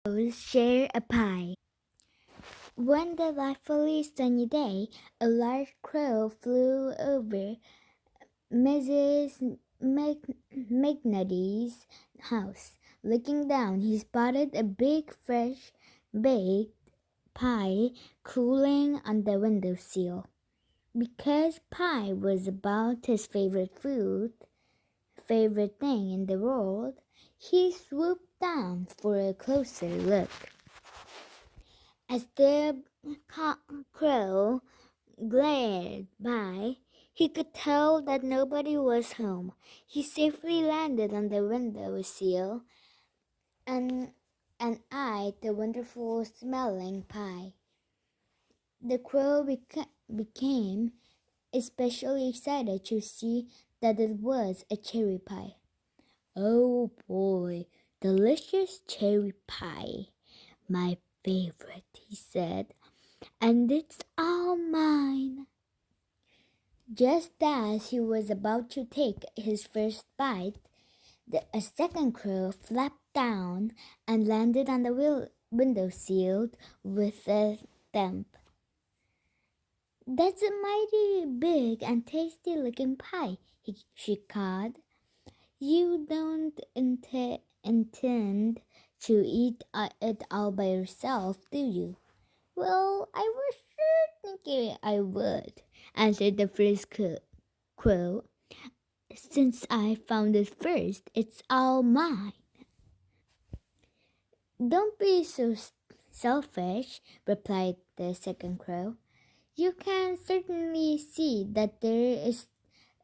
Share a pie. One delightfully sunny day, a large crow flew over Mrs. McNutty's house. Looking down, he spotted a big, fresh baked pie cooling on the windowsill. Because pie was about his favorite thing in the world, he swooped down for a closer look. As the crow glared by, he could tell that nobody was home. He safely landed on the windowsill and eyed the wonderful smelling pie. The crow became especially excited to see that it was a cherry pie. "Oh boy, delicious cherry pie, my favorite," he said, "and it's all mine." Just as he was about to take his first bite, a second crow flapped down and landed on the windowsill with a thump. "That's a mighty big and tasty looking pie," she cawed. "You don't intend to eat it all by yourself, do you?" "Well, I was sure thinking I would," answered the first crow. "Since I found it first, it's all mine." "Don't be so selfish," replied the second crow. "You can certainly see that there is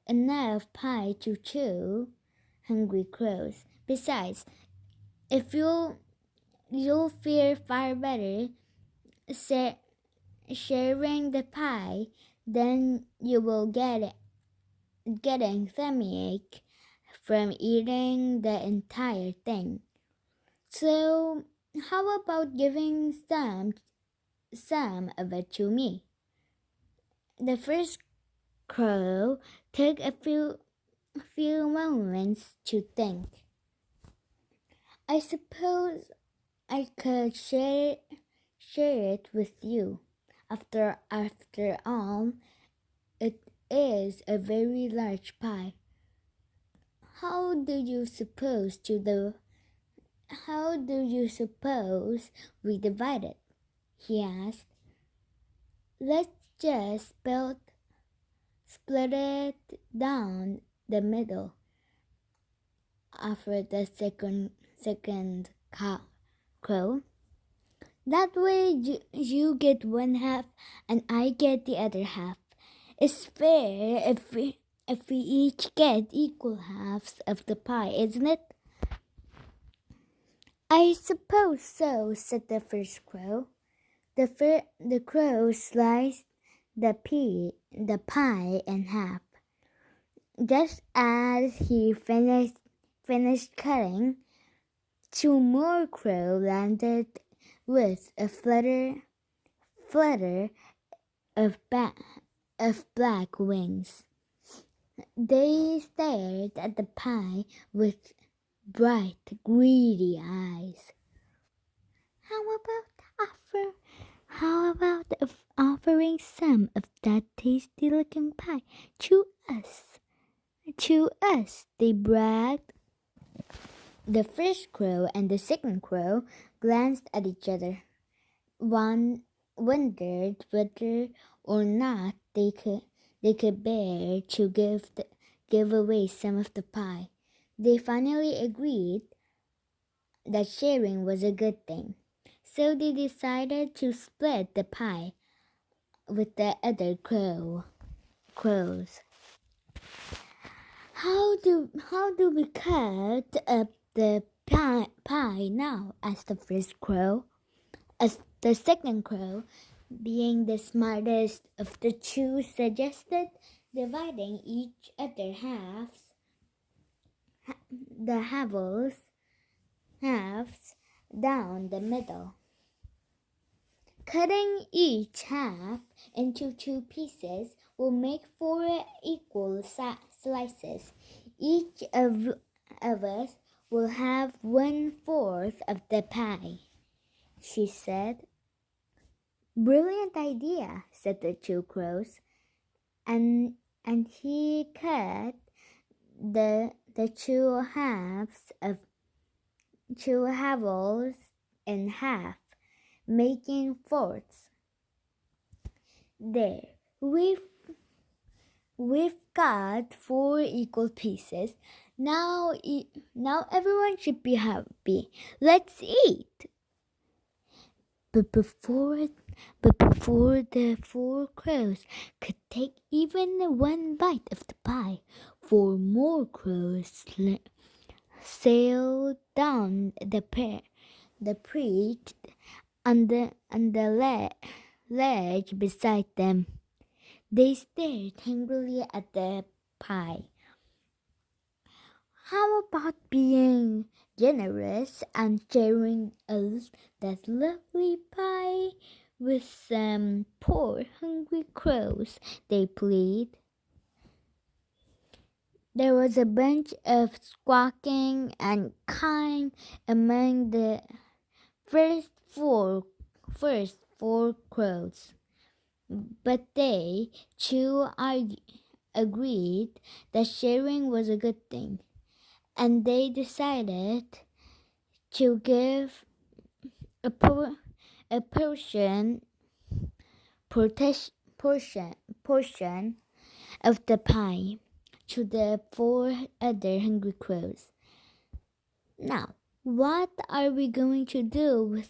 enough pie to chew, hungry crows. Besides, if you'll fare far better sharing the pie than you will getting stomachache from eating the entire thing. So how about giving some of it to me?" The first crow took a few moments to think. "I suppose I could share it with you. After all, it is a very large pie. How do you suppose we divide it?" he asked. "Let's just split it down the middle," offered the second crow. "That way you get one half and I get the other half. It's fair if we each get equal halves of the pie, isn't it?" "I suppose so," said the first crow. The crow sliced the pie in half. Just as he finished cutting, two more crows landed with a flutter of black wings. They stared at the pie with bright, greedy eyes. How about offering some of that tasty-looking pie to us?" "To us," they bragged. The first crow and the second crow glanced at each other. One wondered whether or not they could bear to give away some of the pie. They finally agreed that sharing was a good thing, so they decided to split the pie with the other crows. How do we cut up the pie now?" asked the first crow. As the second crow, being the smartest of the two, suggested dividing each other halves down the middle. "Cutting each half into two pieces will make 4 equal slices. Each of us will have 1/4 of the pie." she said. Brilliant idea, said the two crows, and he cut the two halves in half, making fourths. There, we've got 4 equal pieces. Now everyone should be happy. Let's eat. But before the 4 crows could take even one bite of the pie, 4 more crows sailed down the creek on the ledge beside them. They stared hungrily at the pie. How about being generous and sharing that lovely pie with some poor hungry crows? They pleaded. There was a bunch of squawking and cawing among the first four crows, but they too agreed that sharing was a good thing, and they decided to give a portion of the pie to the 4 other hungry crows. Now, what are we going to do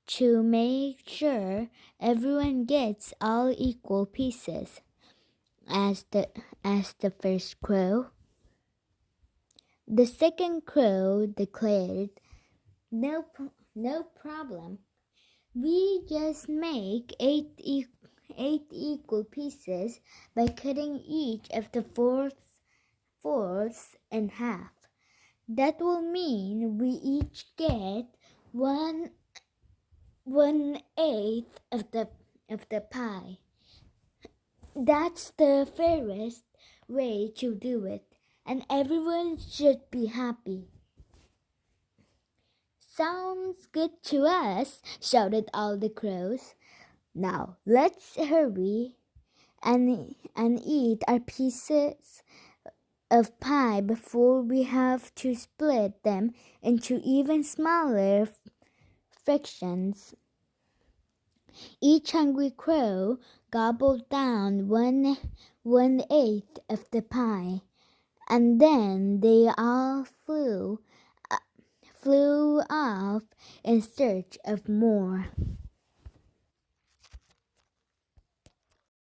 to make sure everyone gets all equal pieces? asked the first crow. The second crow declared, No problem. We just make 8 equal pieces by cutting each of the fourths in half. That will mean we each get 1/8 of the pie. That's the fairest way to do it, and everyone should be happy. Sounds good to us, shouted all the crows. Now let's hurry and eat our pieces of pie before we have to split them into even smaller fractions. Each hungry crow gobbled down 1/8 of the pie, and then they all flew off in search of more.